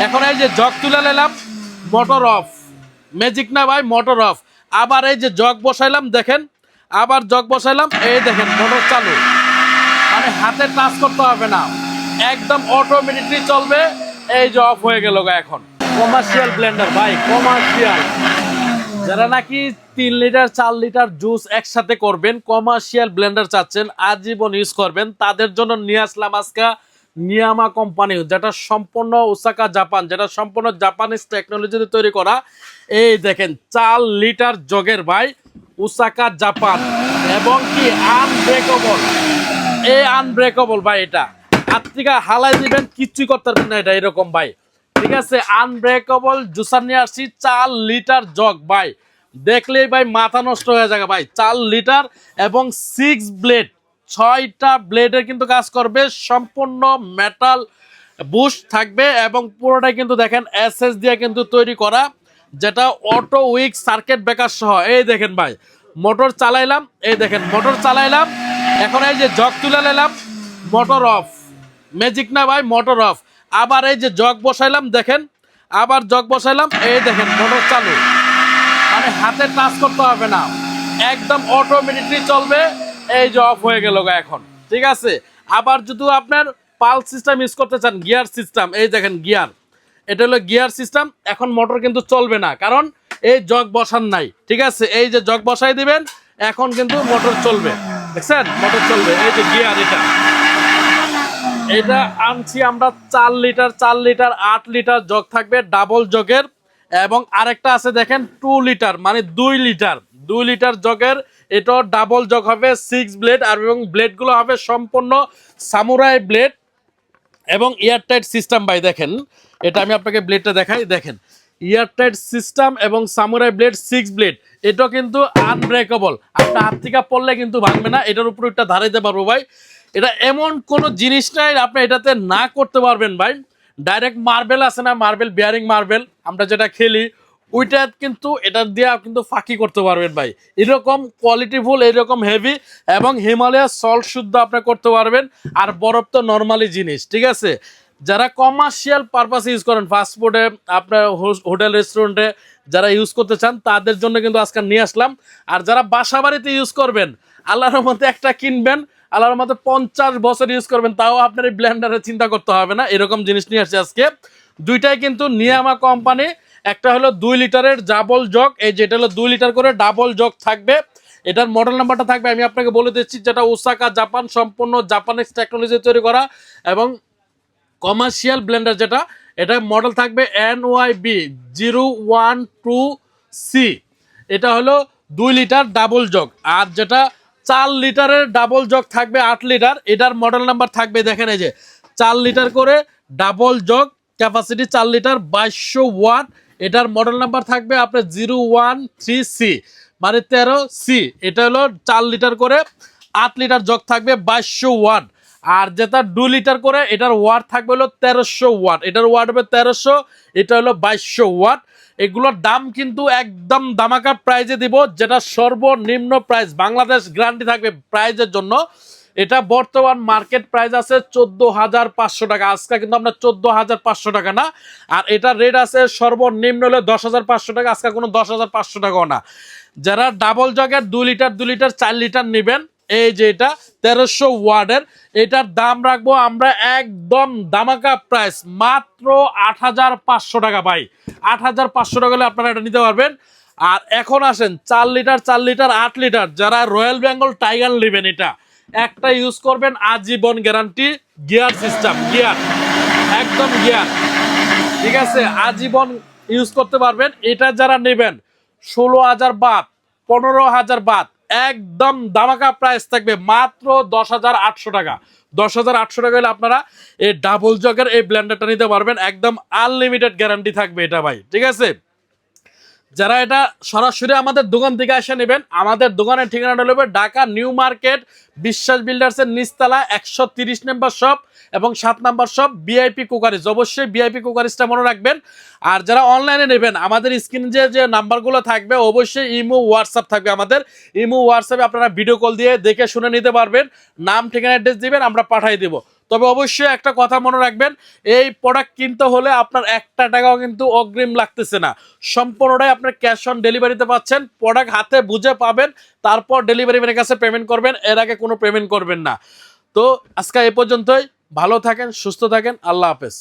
এখন এই যে জগ তুলে নিলাম, মোটর অফ। ম্যাজিক না ভাই, মোটর অফ। আবার এই যে জগ বসাইলাম, দেখেন আবার জগ বসাইলাম, এই দেখেন মোটর চালু। মানে হাতে টাচ করতে হবে না, একদম অটোমেটিকলি চলবে। এই যে অফ হয়ে গেল এখন। কমার্শিয়াল ব্লেন্ডার ভাই, কমার্শিয়াল। যারা নাকি 3 লিটার 4 লিটার জুস একসাথে করবেন, কমার্শিয়াল ব্লেন্ডার চাচ্ছেন, আজীবন ইউজ করবেন, তাদের জন্য নিয়ে আসলাম আজকে নিয়ামা কোম্পানি, যেটা সম্পূর্ণ ওসাকা জাপান, যেটা সম্পূর্ণ জাপানিজ টেকনোলজিতে তৈরি করা। এই দেখেন 4 লিটার জগের ভাই, ওসাকা জাপান, এবং কি আনব্রেকেবল। এই আনব্রেকেবল ভাই, এটা হাত থেকে হালাই দিবেন, কিচ্ছুই করতে পারবেন না এটা, এরকম ভাই। ঠিক আছে, আনব্রেকেবল জুসার নিয়ে আসছি 4 লিটার জগ ভাই। দেখলেই ভাই মাথা নষ্ট হয়ে যাবে ভাই। 4 লিটার এবং 6 ব্লেড, 6টা ব্লেডের কিন্তু কাজ করবে, সম্পূর্ণ মেটাল বুশ থাকবে, এবং পুরোটাই কিন্তু দেখেন এসএস দিয়ে কিন্তু তৈরি করা, যেটা অটো উইক সার্কিট ব্রেকার সহ। এই দেখেন ভাই, মোটর চালাইলাম, এই দেখেন মোটর চালাইলাম। এখন এই যে জগ তুলে নিলাম, মোটর অফ। ম্যাজিক না ভাই, মোটর অফ। আবার এই যে জগ বসাইলাম, দেখেন আবার জগ বসাইলাম, এই দেখেন মোটর চালু। মানে হাতে টাচ করতে হবে না, একদম অটোমেটিকলি চলবে। এই যে অফ হয়ে গেল এখন। ঠিক আছে, আবার যদি আপনার পালস সিস্টেম ইউজ করতে চান, গিয়ার সিস্টেম, এই দেখেন গিয়ার, এটা হলো গিয়ার সিস্টেম। এখন মোটর কিন্তু চলবে না, কারণ এই জগ বসান নাই। ঠিক আছে, এই যে জগ বসাই দিবেন, এখন কিন্তু মোটর চলবে। দেখছেন, মোটর চলবে। এই যে গিয়ার, এটা আনছি আমরা 4 লিটার 4 লিটার 8 লিটার জগ থাকবে ডাবল জগের, এবং আরেকটা আছে দেখেন 2 লিটার, মানে 2 লিটার 2 লিটার জগের। এটাও ডাবল জগ হবে, 6 ব্লেড, আর এবং ব্লেডগুলো হবে সম্পূর্ণ সামুরাই ব্লেড এবং এয়ারটাইট সিস্টেম ভাই। দেখেন, এটা আমি আপনাকে ব্লেডটা দেখাই, দেখেন এয়ারটাইট সিস্টেম এবং সামুরাই ব্লেড 6 ব্লেড। এটা কিন্তু আনব্রেকেবল, আপনার হাত থেকে পড়লে কিন্তু ভাঙবে না। এটার উপর একটা ধারাইতে পারবো ভাই। এটা এমন কোনো জিনিস নাই আপনি এটাতে না করতে পারবেন ভাই। ডাইরেক্ট মার্বেল আছে না, মার্বেল বিয়ারিং মার্বেল আমরা যেটা খেলি, ওইটা কিন্তু এটা দিয়ে কিন্তু ফাঁকি করতে পারবেন ভাই। এরকম কোয়ালিটিফুল, এরকম হেভি, এবং হিমালয় সল্ট শুদ্ধ আপনি করতে পারবেন। আর বরফ তো নর্মালি জিনিস। ঠিক আছে, যারা কমার্শিয়াল পারপাস ইউজ করেন, ফাস্টফুডে, আপনার হোটেল রেস্টুরেন্টে যারা ইউজ করতে চান, তাদের জন্য কিন্তু আজকে নিয়ে আসলাম। আর যারা বাসা বাড়িতে ইউজ করবেন, আল্লাহর মধ্যে একটা কিনবেন, আল্লাহর মধ্যে 50 বছর ইউজ করবেন, তাও আপনার এই ব্লেন্ডারে চিন্তা করতে হবে না। এরকম জিনিস নিয়ে আসছে আজকে। দুইটাই কিন্তু নিয়ামা কোম্পানি। একটা হলো 2 লিটারের ডাবল জগ, এই যেটা হলো 2 লিটার করে ডাবল জগ থাকবে। এটার মডেল নাম্বারটা থাকবে, আমি আপনাকে বলে দিচ্ছি, যেটা ওসাকা জাপান, সম্পূর্ণ জাপানিজ টেকনোলজি তৈরি করা, এবং কমার্শিয়াল ব্লেন্ডার যেটা, এটা মডেল থাকবে NYB012C। এটা হলো 2 লিটার ডাবল জগ। আর যেটা 4 লিটারের ডাবল জগ থাকবে 8 লিটার, এটার মডেল নাম্বার থাকবে, দেখেন এই যে 4 লিটার করে double jug, capacity 4 litre, 2200 watt. এটার মডেল নাম্বার থাকবে আপনার 013C, মানে 13C। এটা হলো 4 লিটার করে 8 লিটার জগ থাকবে, 2200 ওয়াট। আর যেটা 2 লিটার করে, এটার ওয়াট থাকবে হলো 1300 ওয়াট। এটার ওয়াট হবে 1300, এটা হলো 2200 ওয়াট। এগুলোর দাম কিন্তু একদম দামাকা প্রাইজে দিব, যেটা সর্বনিম্ন প্রাইস, বাংলাদেশ গ্যারান্টি থাকবে প্রাইজের জন্য। এটা বর্তমান মার্কেট প্রাইস আছে 14,500 টাকা। আজকে কিন্তু আমরা 14,500 টাকা না, আর এটা রেট আছে সর্বনিম্ন হলে 10,500 টাকা। আজকে কোনো 10,500 টাকাও না। যারা ডাবল জগের 2 লিটার 2 লিটার 4 লিটার নেবেন, এই যে এটা 1300 ওয়াটের, এটার দাম রাখবো আমরা একদম দামাকা প্রাইস, মাত্র 8,500 টাকা ভাই। 8,500 টাকা হলে আপনারা এটা নিতে পারবেন। আর এখন আসেন 4 লিটার 4 লিটার 8 লিটার, যারা রয়্যাল বেঙ্গল টাইগার নেবেন, এটা একটা ইউজ করবেন, আজীবন গ্যারান্টি, গিয়ার সিস্টেম, গিয়ার একদম গিয়ার। ঠিক আছে, আজীবন ইউজ করতে পারবেন। এটা যারা নেবেন 16,000 বাদ, 15,000 বাদ, একদম দামাকা প্রাইস থাকবে মাত্র 10,800 টাকা। 10,800 টাকা হলে আপনারা এই ডাবল জগের এই ব্লেন্ডারটা নিতে পারবেন, একদম আনলিমিটেড গ্যারান্টি থাকবে এটা ভাই। ঠিক আছে, যারা এটা সরাসরি আমাদের দোকান থেকে এসে নেবেন, আমাদের দোকানের ঠিকানাটা হলো ঢাকা নিউ মার্কেট, বিশ্বাস বিল্ডার্সের নিচতলা 130 নম্বর শপ এবং 7 নম্বর শপ, ভিআইপি কুকারিজ। অবশ্যই ভিআইপি কুকারিজটা মনে রাখবেন। আর যারা অনলাইনে নেবেন, আমাদের স্ক্রিনে যে নাম্বারগুলো থাকবে, অবশ্যই ইমো হোয়াটসঅ্যাপ থাকবে। আমাদের ইমো হোয়াটসঅ্যাপে আপনারা ভিডিও কল দিয়ে দেখে শুনে নিতে পারবেন। নাম ঠিকানা অ্যাড্রেস দিবেন, আমরা পাঠিয়ে দেবো। তবে অবশ্যই একটা কথা মনে রাখবেন, এই প্রোডাক্ট কিনতে হলে আপনার একটা টাকাও কিন্তু অগ্রিম লাগতেছে না, সম্পূর্ণটাই আপনার ক্যাশ অন ডেলিভারিতে পাচ্ছেন। প্রোডাক্ট হাতে বুঝে পাবেন, তারপর ডেলিভারি ম্যানের কাছে পেমেন্ট করবেন, এর আগে কোনো পেমেন্ট করবেন না। তো আজকে এই পর্যন্তই, ভালো থাকেন, সুস্থ থাকেন, আল্লাহ হাফেজ।